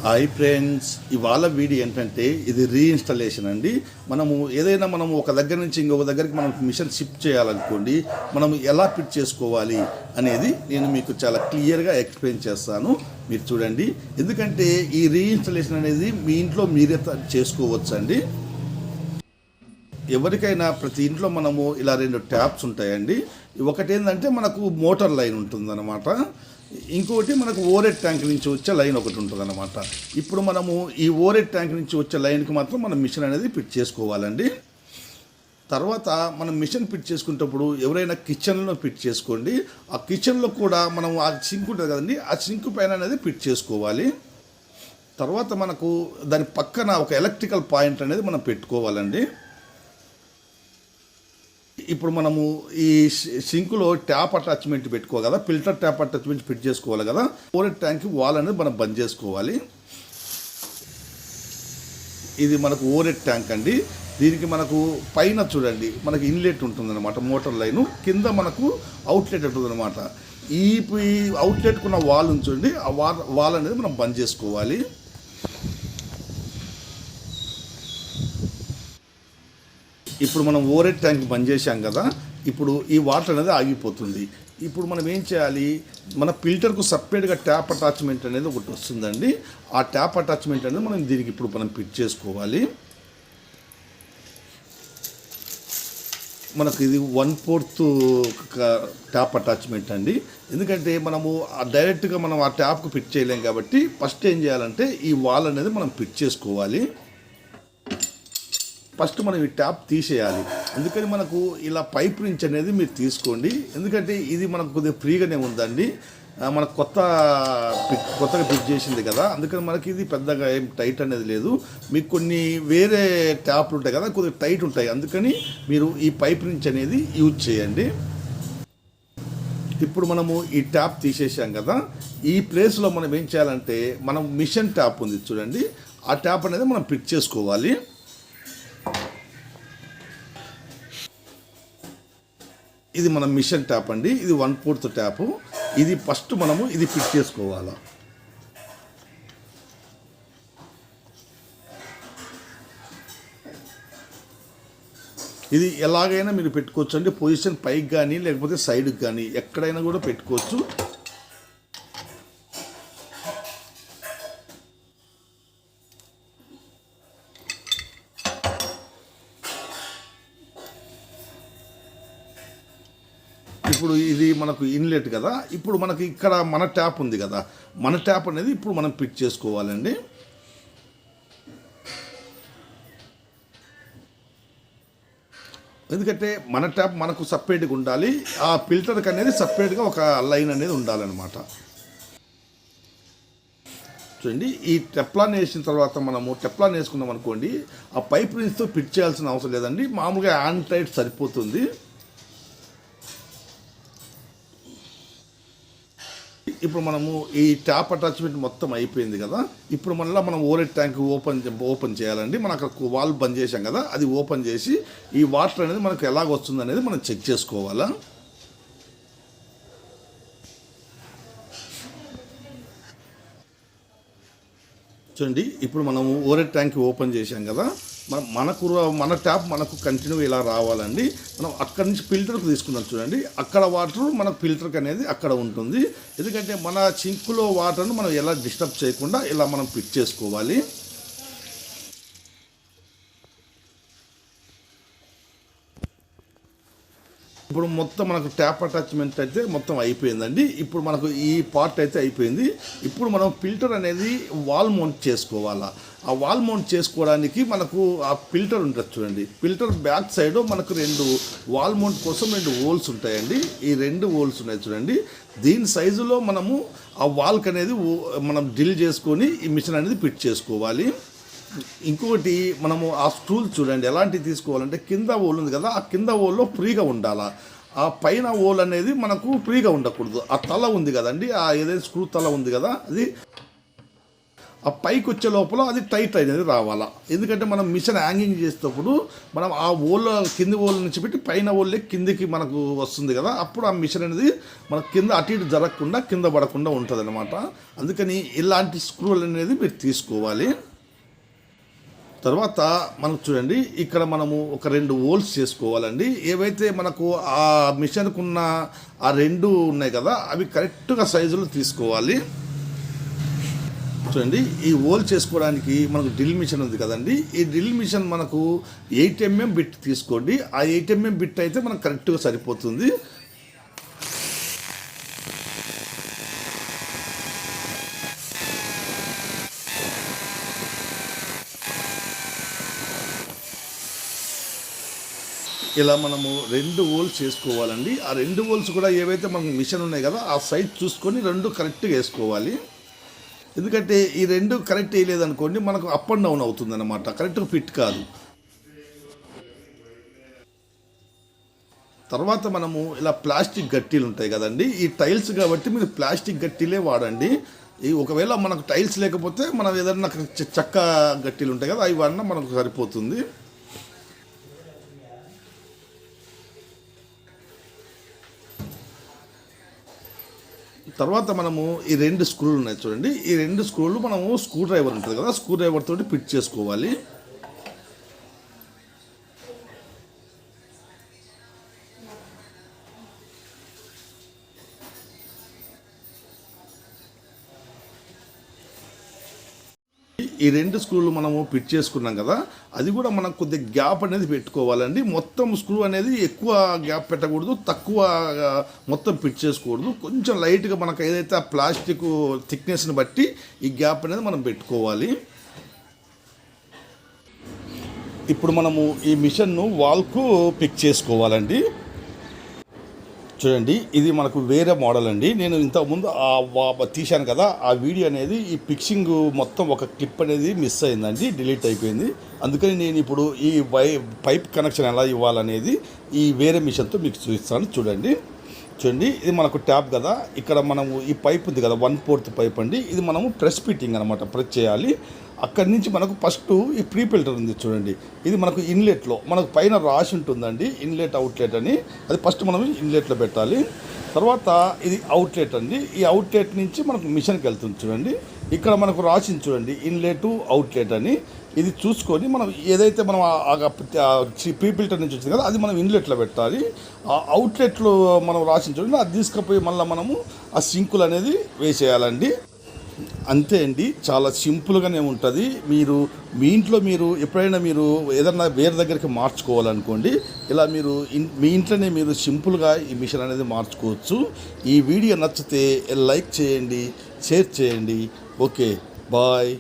Hi friends, ఇవాళ video ఏంటంటే ఇది రీఇన్స్టాలేషన్ అండి. మనము ఒక దగ్గర నుంచి ఇంకొక దగ్గరికి మనం మిషన్ షిఫ్ట్ చేయాలనుకోండి, మనం ఎలా ఫిట్ చేసుకోవాలి అనేది నేను మీకు చాలా క్లియర్గా ఎక్స్ప్లెయిన్ చేస్తాను. మీరు చూడండి, ఎందుకంటే ఈ రీఇన్స్టాలేషన్ అనేది మీ ఇంట్లో మీరే చేసుకోవచ్చు అండి. ఎవరికైనా ప్రతి ఇంట్లో మనము ఇలా 2 ట్యాప్స్ ఉంటాయండి. ఒకటి ఏంటంటే మనకు మోటార్ లైన్ ఉంటుందన్నమాట, ఇంకొకటి మనకు ఓవరెడ్ ట్యాంక్ నుంచి వచ్చే లైన్ ఒకటి ఉంటుందన్నమాట. ఇప్పుడు మనము ఈ ఓవరెడ్ ట్యాంక్ నుంచి వచ్చే లైన్కి మాత్రం మనం మిషన్ అనేది ఫిట్ చేసుకోవాలండి. తర్వాత మనం మిషన్ ఫిట్ చేసుకునేటప్పుడు ఎవరైనా కిచెన్లో ఫిట్ చేసుకోండి. ఆ కిచెన్లో కూడా మనం ఆ సింక్ ఉంటుంది కదండి, ఆ సింక్ పైన అనేది ఫిట్ చేసుకోవాలి. తర్వాత మనకు దాని పక్కన ఒక ఎలక్ట్రికల్ పాయింట్ అనేది మనం పెట్టుకోవాలండి. ఇప్పుడు మనము ఈ సింకులో ట్యాప్ అటాచ్మెంట్ పెట్టుకోవాలి కదా, ఫిల్టర్ ట్యాప్ అటాచ్మెంట్ ఫిట్ చేసుకోవాలి కదా. ఓవరెడ్ ట్యాంక్ వాల్ అనేది మనం బంద్ చేసుకోవాలి. ఇది మనకు ఓవరెడ్ ట్యాంక్ అండి. దీనికి మనకు పైన చూడండి మనకు ఇన్లెట్ ఉంటుందన్నమాట, మోటార్ లైను కింద మనకు అవుట్లెట్ ఉంటుందన్నమాట. ఈ అవుట్లెట్కున్న వాల్ ఉంచండి, ఆ వాల్ అనేది మనం బంద్ చేసుకోవాలి. ఇప్పుడు మనం ఓవరెడ్ ట్యాంక్ బంద్ చేశాం కదా, ఇప్పుడు ఈ వాటర్ అనేది ఆగిపోతుంది. ఇప్పుడు మనం ఏం చేయాలి, మన ఫిల్టర్కు సపరేట్గా ట్యాప్ అటాచ్మెంట్ అనేది ఒకటి వస్తుందండి. ఆ ట్యాప్ అటాచ్మెంట్ అనేది మనం దీనికి ఇప్పుడు మనం ఫిట్ చేసుకోవాలి. మనకు ఇది 1/4 ట్యాప్ అటాచ్మెంట్ అండి. ఎందుకంటే మనము డైరెక్ట్గా మనం ఆ ట్యాప్కు ఫిట్ చేయలేం కాబట్టి ఫస్ట్ ఏం చేయాలంటే ఈ వాల్ అనేది మనం ఫిట్ చేసుకోవాలి. ఫస్ట్ మనం ఈ ట్యాప్ తీసేయాలి. అందుకని మనకు ఇలా పైప్ నుంచి అనేది మీరు తీసుకోండి, ఎందుకంటే ఇది మనకు కొద్దిగా ఫ్రీగానే ఉందండి. మనకు కొత్తగా ఫిట్ చేసింది కదా, అందుకని మనకి ఇది పెద్దగా ఏం టైట్ అనేది లేదు. మీకు కొన్ని వేరే ట్యాప్లు ఉంటాయి కదా, కొద్దిగా టైట్ ఉంటాయి, అందుకని మీరు ఈ పైప్ నుంచి అనేది యూజ్ చేయండి. ఇప్పుడు మనము ఈ ట్యాప్ తీసేసాం కదా, ఈ ప్లేస్లో మనం ఏం చేయాలంటే మనం మిషన్ ట్యాప్ ఉంది చూడండి, ఆ ట్యాప్ అనేది మనం ఫిట్ చేసుకోవాలి. ఇది మన మిషన్ ట్యాప్ అండి, ఇది 1/4 ట్యాపు. ఇది ఫస్ట్ మనము ఇది ఫిట్ చేసుకోవాలి. ఇది ఎలాగైనా మీరు పెట్టుకోవచ్చు అండి, పొజిషన్ పైకి కానీ లేకపోతే సైడ్కి కానీ ఎక్కడైనా కూడా పెట్టుకోవచ్చు. ఇప్పుడు ఇది మనకు ఇన్లెట్ కదా, ఇప్పుడు మనకి ఇక్కడ మన ట్యాప్ ఉంది కదా, మన ట్యాప్ అనేది ఇప్పుడు మనం ఫిట్ చేసుకోవాలండి. ఎందుకంటే మన ట్యాప్ మనకు సపరేట్గా ఉండాలి, ఆ ఫిల్టర్కి అనేది సపరేట్గా ఒక లైన్ అనేది ఉండాలన్నమాట. చూడండి, ఈ టెప్లాన్ వేసిన తర్వాత మనము టెప్లాన్ వేసుకున్నాం అనుకోండి, ఆ పైప్ నుంచితో ఫిట్ చేయాల్సిన అవసరం లేదండి, మామూలుగా హ్యాండ్ టైట్ సరిపోతుంది. ఇప్పుడు మనము ఈ ట్యాప్ అటాచ్మెంట్ మొత్తం అయిపోయింది కదా, ఇప్పుడు మళ్ళీ మనం ఓవరెడ్ ట్యాంక్ ఓపెన్ చేయాలండి. మనం అక్కడ వాల్ బంద్ చేసాం కదా, అది ఓపెన్ చేసి ఈ వాటర్ అనేది మనకు ఎలాగ వస్తుంది అనేది మనం చెక్ చేసుకోవాలా. చూడండి, ఇప్పుడు మనము ఓవరెడ్ ట్యాంక్ ఓపెన్ చేసాం కదా, మన ట్యాప్ మనకు కంటిన్యూ ఇలా రావాలండి. మనం అక్కడి నుంచి ఫిల్టర్కి తీసుకున్నాం చూడండి, అక్కడ వాటర్ మనకు ఫిల్టర్కి అనేది అక్కడ ఉంటుంది. ఎందుకంటే మన సింక్లో వాటర్ను మనం ఎలా డిస్టర్బ్ చేయకుండా ఇలా మనం ఫిట్ చేసుకోవాలి. ఇప్పుడు మొత్తం మనకు ట్యాప్ అటాచ్మెంట్ అయితే మొత్తం అయిపోయిందండి. ఇప్పుడు మనకు ఈ పార్ట్ అయితే అయిపోయింది. ఇప్పుడు మనం ఫిల్టర్ అనేది వాల్ మౌంట్ చేసుకోవాలా. ఆ వాల్ మౌంట్ చేసుకోవడానికి మనకు ఆ ఫిల్టర్ ఉంటుంది చూడండి, ఫిల్టర్ బ్యాక్ సైడ్ మనకు 2 వాల్ మౌంట్ కోసం 2 హోల్స్ ఉంటాయండి. ఈ 2 హోల్స్ ఉన్నాయి చూడండి, దీని సైజులో మనము ఆ వాల్కి అనేది మనం డ్రిల్ చేసుకొని ఈ మిషన్ అనేది ఫిట్ చేసుకోవాలి. ఇంకొకటి మనము ఆ స్టూల్ చూడండి ఎలాంటివి తీసుకోవాలంటే, కింద హోల్ ఉంది కదా, ఆ కింద హోల్లో ఫ్రీగా ఉండాలా, ఆ పైన హోల్ అనేది మనకు ఫ్రీగా ఉండకూడదు. ఆ తల ఉంది కదండి, ఆ ఏదైతే స్క్రూ తల ఉంది కదా, అది ఆ పైకి వచ్చే లోపల అది టైట్ అనేది రావాలా. ఎందుకంటే మనం మిషన్ హ్యాంగింగ్ చేసేటప్పుడు మనం ఆ ఓల్ కింది ఓల్ నుంచి పెట్టి పైన ఓల్లే కిందికి మనకు వస్తుంది కదా, అప్పుడు ఆ మిషన్ అనేది మన కింద అటు ఇటు జరగకుండా కింద పడకుండా ఉంటుంది అనమాట. అందుకని ఇలాంటి స్క్రూలు అనేది మీరు తీసుకోవాలి. తర్వాత మనకు చూడండి, ఇక్కడ మనము ఒక 2 హోల్స్ చేసుకోవాలండి. ఏవైతే మనకు ఆ మిషన్కు ఉన్న ఆ 2 ఉన్నాయి కదా, అవి కరెక్ట్గా సైజులో తీసుకోవాలి. చూడండి, ఈ హోల్ చేసుకోవడానికి మనకు డ్రిల్ మిషన్ ఉంది కదండి, ఈ డ్రిల్ మిషన్ మనకు 8 mm బిట్ తీసుకోండి. ఆ 8 mm బిట్ అయితే మనకు కరెక్ట్గా సరిపోతుంది. ఇలా మనము 2 హోల్స్ చేసుకోవాలండి. ఆ 2 హోల్స్ కూడా ఏవైతే మనకు మిషన్ ఉన్నాయి కదా, ఆ సైజ్ చూసుకొని 2 కరెక్ట్గా వేసుకోవాలి. ఎందుకంటే ఈ 2 కరెక్ట్ వేయలేదనుకోండి మనకు అప్ అండ్ డౌన్ అవుతుంది అనమాట, కరెక్ట్గా ఫిట్ కాదు. తర్వాత మనము ఇలా ప్లాస్టిక్ గట్టీలు ఉంటాయి కదండి, ఈ టైల్స్ కాబట్టి మీరు ప్లాస్టిక్ గట్టీలే వాడండి. ఈ ఒకవేళ మనకు టైల్స్ లేకపోతే మనం ఏదన్నా చెక్క గట్టీలు ఉంటాయి కదా, అవి వాడినా మనకు సరిపోతుంది. తర్వాత మనము ఈ 2 స్క్రూలు ఉన్నాయి చూడండి, ఈ 2 స్క్రూలు మనము స్క్రూ డ్రైవర్ ఉంటుంది కదా, స్క్రూ డ్రైవర్ తోటి ఫిట్ చేసుకోవాలి. ఈ 2 స్క్రూలు మనము ఫిట్ చేసుకున్నాం కదా, అది కూడా మనకు కొద్దిగా గ్యాప్ అనేది పెట్టుకోవాలండి. మొత్తం స్క్రూ అనేది ఎక్కువ గ్యాప్ పెట్టకూడదు, తక్కువ మొత్తం ఫిట్ చేసుకోకూడదు. కొంచెం లైట్గా మనకు ఏదైతే ఆ ప్లాస్టిక్ థిక్నెస్ని బట్టి ఈ గ్యాప్ అనేది మనం పెట్టుకోవాలి. ఇప్పుడు మనము ఈ మిషన్ను వాల్కు పిక్ చేసుకోవాలండి. చూడండి, ఇది మనకు వేరే మోడల్ అండి. నేను ఇంతకుముందు తీశాను కదా, ఆ వీడియో అనేది ఈ పిక్సింగ్ మొత్తం ఒక క్లిప్ అనేది మిస్ అయిందండి, డిలీట్ అయిపోయింది. అందుకని నేను ఇప్పుడు ఈ పైప్ కనెక్షన్ ఎలా ఇవ్వాలనేది ఈ వేరే మిషన్తో మీకు చూపిస్తాను. చూడండి, ఇది మనకు ట్యాప్ కదా, ఇక్కడ మనము ఈ పైప్ ఉంది కదా, 1/4 పైప్ అండి, ఇది మనము ప్రెస్ ఫిట్టింగ్ అనమాట, ప్రెస్ చేయాలి. అక్కడి నుంచి మనకు ఫస్ట్ ఈ ప్రీ ఫిల్టర్ ఉంది చూడండి, ఇది మనకు ఇన్లెట్లో మనకు పైన రాసి ఉంటుందండి, ఇన్లెట్ అవుట్లెట్ అని. అది ఫస్ట్ మనం ఇన్లెట్లో పెట్టాలి. తర్వాత ఇది అవుట్లెట్ అండి, ఈ అవుట్లెట్ నుంచి మనకు మిషన్కి వెళ్తుంది చూడండి. ఇక్కడ మనకు రాసింది చూడండి, ఇన్లెట్ అవుట్లెట్ అని. ఇది చూసుకొని మనం ఏదైతే మనం ప్రీ ఫిల్టర్ నుంచి వచ్చింది కదా, అది మనం ఇన్లెట్లో పెట్టాలి. ఆ అవుట్లెట్లో మనం రాసింది చూడండి, అది తీసుకుపోయి మళ్ళీ మనము ఆ సింకులు అనేది వేసేయాలండి. అంతే అండి, చాలా సింపుల్గానే ఉంటుంది. మీరు మీ ఇంట్లో మీరు ఎప్పుడైనా మీరు ఏదన్నా వేరే దగ్గరికి మార్చుకోవాలనుకోండి, ఇలా మీరు మీ ఇంట్లోనే మీరు సింపుల్గా ఈ మిషన్ అనేది మార్చుకోవచ్చు. ఈ వీడియో నచ్చితే లైక్ చేయండి, షేర్ చేయండి. Okay, bye.